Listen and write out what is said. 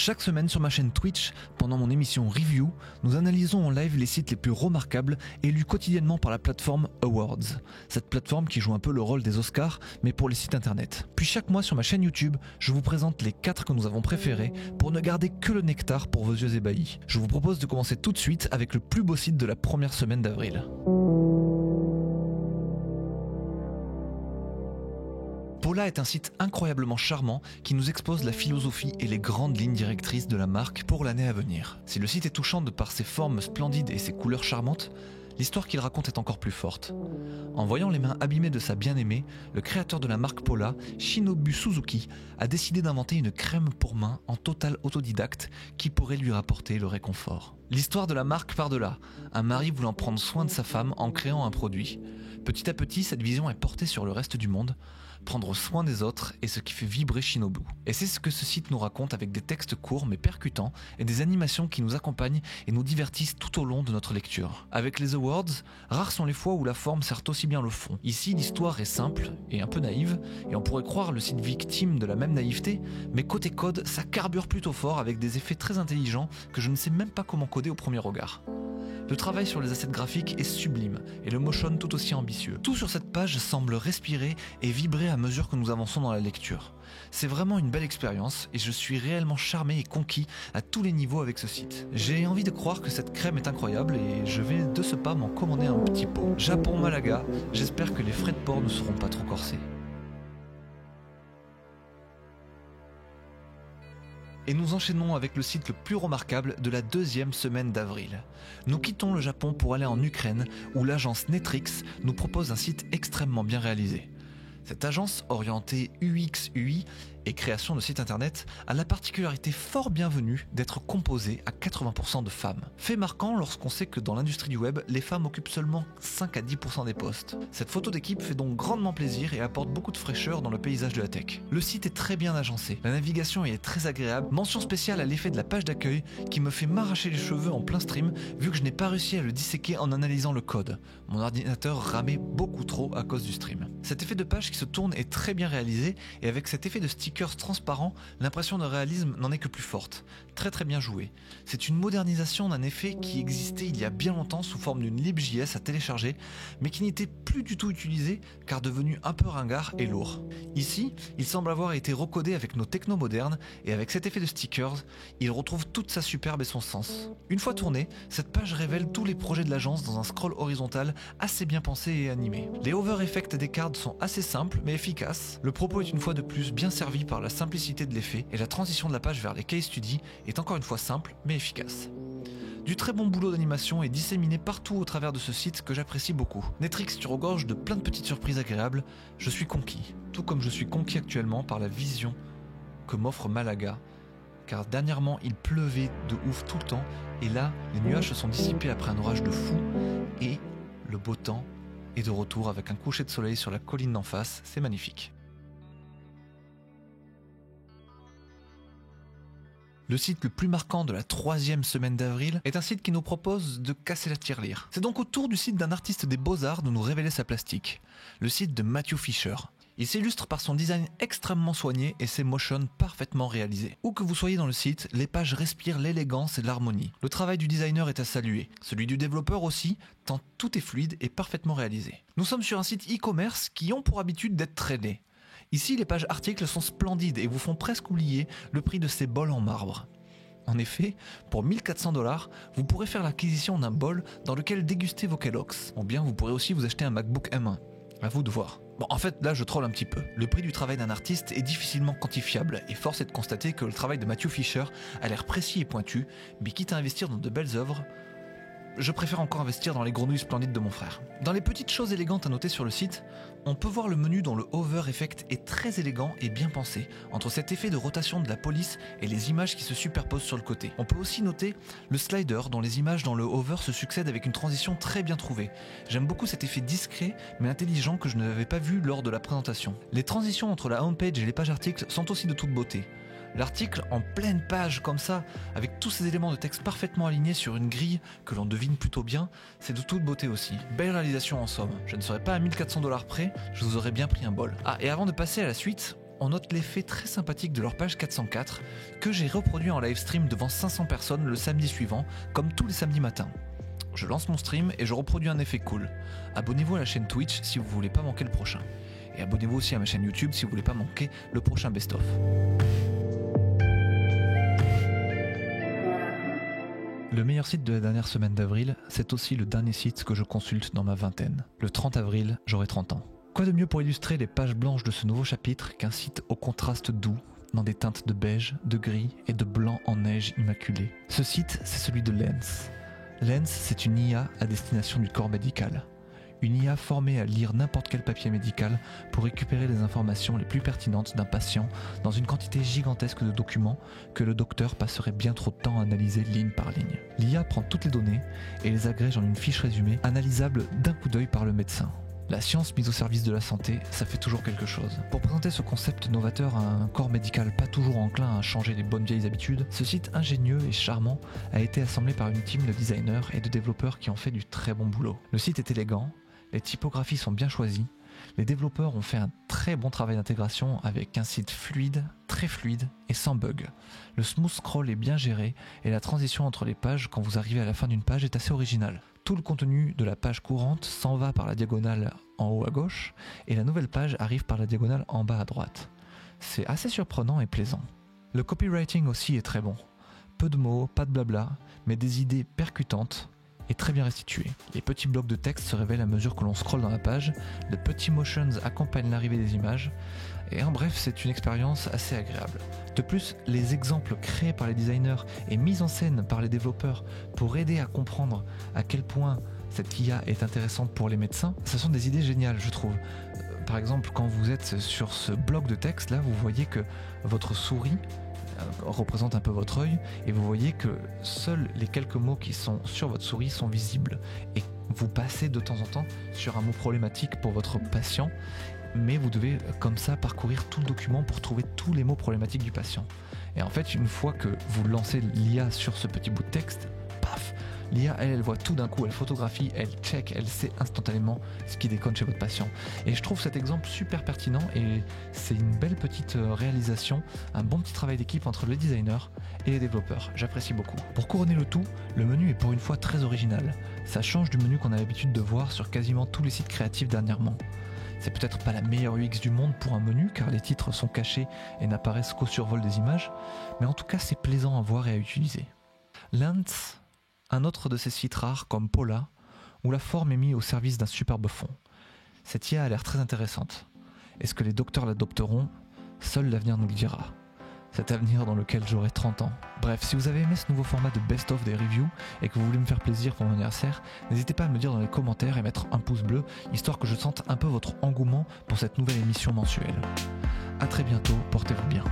Chaque semaine sur ma chaîne Twitch, pendant mon émission Review, nous analysons en live les sites les plus remarquables élus quotidiennement par la plateforme Awards. Cette plateforme qui joue un peu le rôle des Oscars, mais pour les sites internet. Puis chaque mois sur ma chaîne YouTube, je vous présente les 4 que nous avons préférés pour ne garder que le nectar pour vos yeux ébahis. Je vous propose de commencer tout de suite avec le plus beau site de la première semaine d'avril. Paula est un site incroyablement charmant qui nous expose la philosophie et les grandes lignes directrices de la marque pour l'année à venir. Si le site est touchant de par ses formes splendides et ses couleurs charmantes, l'histoire qu'il raconte est encore plus forte. En voyant les mains abîmées de sa bien-aimée, le créateur de la marque Paula, Shinobu Suzuki, a décidé d'inventer une crème pour mains en total autodidacte qui pourrait lui rapporter le réconfort. L'histoire de la marque part de là, un mari voulant prendre soin de sa femme en créant un produit. Petit à petit, cette vision est portée sur le reste du monde. Prendre soin des autres est ce qui fait vibrer Shinobu. Et c'est ce que ce site nous raconte avec des textes courts mais percutants et des animations qui nous accompagnent et nous divertissent tout au long de notre lecture. Avec les awards, rares sont les fois où la forme sert aussi bien le fond. Ici, l'histoire est simple et un peu naïve, et on pourrait croire le site victime de la même naïveté, mais côté code, ça carbure plutôt fort avec des effets très intelligents que je ne sais même pas comment coder au premier regard. Le travail sur les assets graphiques est sublime et le motion tout aussi ambitieux. Tout sur cette page semble respirer et vibrer à mesure que nous avançons dans la lecture. C'est vraiment une belle expérience et je suis réellement charmé et conquis à tous les niveaux avec ce site. J'ai envie de croire que cette crème est incroyable et je vais de ce pas m'en commander un petit pot. Japon Malaga, j'espère que les frais de port ne seront pas trop corsés. Et nous enchaînons avec le site le plus remarquable de la deuxième semaine d'avril. Nous quittons le Japon pour aller en Ukraine où l'agence Netrix nous propose un site extrêmement bien réalisé. Cette agence orientée UX/UI et création de sites internet a la particularité fort bienvenue d'être composée à 80% de femmes. Fait marquant lorsqu'on sait que dans l'industrie du web, les femmes occupent seulement 5 à 10% des postes. Cette photo d'équipe fait donc grandement plaisir et apporte beaucoup de fraîcheur dans le paysage de la tech. Le site est très bien agencé, la navigation y est très agréable, mention spéciale à l'effet de la page d'accueil qui me fait m'arracher les cheveux en plein stream vu que je n'ai pas réussi à le disséquer en analysant le code. Mon ordinateur ramait beaucoup trop à cause du stream. Cet effet de page qui se tourne est très bien réalisé et avec cet effet de stickers transparent, l'impression de réalisme n'en est que plus forte. Très bien joué. C'est une modernisation d'un effet qui existait il y a bien longtemps sous forme d'une libjs à télécharger, mais qui n'était plus du tout utilisé car devenu un peu ringard et lourd. Ici, il semble avoir été recodé avec nos technos modernes et avec cet effet de stickers, il retrouve toute sa superbe et son sens. Une fois tournée, cette page révèle tous les projets de l'agence dans un scroll horizontal assez bien pensé et animé. Les over effects des cards sont assez simples mais efficaces. Le propos est une fois de plus bien servi par la simplicité de l'effet et la transition de la page vers les case studies est encore une fois simple mais efficace. Du très bon boulot d'animation est disséminé partout au travers de ce site que j'apprécie beaucoup. Netrix tu regorge de plein de petites surprises agréables, je suis conquis. Tout comme je suis conquis actuellement par la vision que m'offre Malaga, car dernièrement il pleuvait de ouf tout le temps et là les nuages se sont dissipés après un orage de fou et le beau temps est de retour avec un coucher de soleil sur la colline d'en face, c'est magnifique. Le site le plus marquant de la troisième semaine d'avril est un site qui nous propose de casser la tirelire. C'est donc au tour du site d'un artiste des beaux-arts de nous révéler sa plastique. Le site de Matthew Fisher. Il s'illustre par son design extrêmement soigné et ses motions parfaitement réalisés. Où que vous soyez dans le site, les pages respirent l'élégance et l'harmonie. Le travail du designer est à saluer, celui du développeur aussi, tant tout est fluide et parfaitement réalisé. Nous sommes sur un site e-commerce qui ont pour habitude d'être traînés. Ici, les pages articles sont splendides et vous font presque oublier le prix de ces bols en marbre. En effet, pour 1400$, vous pourrez faire l'acquisition d'un bol dans lequel déguster vos Kellogg's. Ou bien vous pourrez aussi vous acheter un MacBook M1. À vous de voir. Bon, en fait, là, je troll un petit peu. Le prix du travail d'un artiste est difficilement quantifiable et force est de constater que le travail de Matthew Fisher a l'air précis et pointu, mais quitte à investir dans de belles œuvres, je préfère encore investir dans les grenouilles splendides de mon frère. Dans les petites choses élégantes à noter sur le site, on peut voir le menu dont le hover effect est très élégant et bien pensé, entre cet effet de rotation de la police et les images qui se superposent sur le côté. On peut aussi noter le slider dont les images dans le hover se succèdent avec une transition très bien trouvée. J'aime beaucoup cet effet discret mais intelligent que je n'avais pas vu lors de la présentation. Les transitions entre la homepage et les pages articles sont aussi de toute beauté. L'article en pleine page comme ça, avec tous ces éléments de texte parfaitement alignés sur une grille que l'on devine plutôt bien, c'est de toute beauté aussi. Belle réalisation en somme. Je ne serais pas à 1400$ près, je vous aurais bien pris un bol. Ah, et avant de passer à la suite, on note l'effet très sympathique de leur page 404 que j'ai reproduit en live stream devant 500 personnes le samedi suivant, comme tous les samedis matins. Je lance mon stream et je reproduis un effet cool. Abonnez-vous à la chaîne Twitch si vous voulez pas manquer le prochain. Et abonnez-vous aussi à ma chaîne YouTube si vous voulez pas manquer le prochain best-of. Le meilleur site de la dernière semaine d'avril, c'est aussi le dernier site que je consulte dans ma vingtaine. Le 30 avril, j'aurai 30 ans. Quoi de mieux pour illustrer les pages blanches de ce nouveau chapitre qu'un site au contraste doux, dans des teintes de beige, de gris et de blanc en neige immaculée. Ce site, c'est celui de Lens. Lens, c'est une IA à destination du corps médical. Une IA formée à lire n'importe quel papier médical pour récupérer les informations les plus pertinentes d'un patient dans une quantité gigantesque de documents que le docteur passerait bien trop de temps à analyser ligne par ligne. L'IA prend toutes les données et les agrège en une fiche résumée analysable d'un coup d'œil par le médecin. La science mise au service de la santé, ça fait toujours quelque chose. Pour présenter ce concept novateur à un corps médical pas toujours enclin à changer les bonnes vieilles habitudes, ce site ingénieux et charmant a été assemblé par une team de designers et de développeurs qui ont fait du très bon boulot. Le site est élégant, les typographies sont bien choisies, les développeurs ont fait un très bon travail d'intégration avec un site fluide, très fluide et sans bug. Le smooth scroll est bien géré et la transition entre les pages quand vous arrivez à la fin d'une page est assez originale. Tout le contenu de la page courante s'en va par la diagonale en haut à gauche et la nouvelle page arrive par la diagonale en bas à droite. C'est assez surprenant et plaisant. Le copywriting aussi est très bon. Peu de mots, pas de blabla, mais des idées percutantes et très bien restituées. Les petits blocs de texte se révèlent à mesure que l'on scrolle dans la page, de petits motions accompagnent l'arrivée des images, et en bref, c'est une expérience assez agréable. De plus, les exemples créés par les designers et mis en scène par les développeurs pour aider à comprendre à quel point cette IA est intéressante pour les médecins, ce sont des idées géniales, je trouve. Par exemple, quand vous êtes sur ce bloc de texte, là, vous voyez que votre souris représente un peu votre œil et vous voyez que seuls les quelques mots qui sont sur votre souris sont visibles et vous passez de temps en temps sur un mot problématique pour votre patient, mais vous devez comme ça parcourir tout le document pour trouver tous les mots problématiques du patient. Et en fait, une fois que vous lancez l'IA sur ce petit bout de texte, paf, l'IA, elle voit tout d'un coup, elle photographie, elle check, elle sait instantanément ce qui déconne chez votre patient. Et je trouve cet exemple super pertinent et c'est une belle petite réalisation, un bon petit travail d'équipe entre les designers et les développeurs. J'apprécie beaucoup. Pour couronner le tout, le menu est pour une fois très original. Ça change du menu qu'on a l'habitude de voir sur quasiment tous les sites créatifs dernièrement. C'est peut-être pas la meilleure UX du monde pour un menu car les titres sont cachés et n'apparaissent qu'au survol des images, mais en tout cas c'est plaisant à voir et à utiliser. Lens, un autre de ces sites rares comme Paula, où la forme est mise au service d'un superbe fond. Cette IA a l'air très intéressante. Est-ce que les docteurs l'adopteront ? Seul l'avenir nous le dira. Cet avenir dans lequel j'aurai 30 ans. Bref, si vous avez aimé ce nouveau format de best-of des reviews et que vous voulez me faire plaisir pour mon anniversaire, n'hésitez pas à me le dire dans les commentaires et mettre un pouce bleu, histoire que je sente un peu votre engouement pour cette nouvelle émission mensuelle. A très bientôt, portez-vous bien.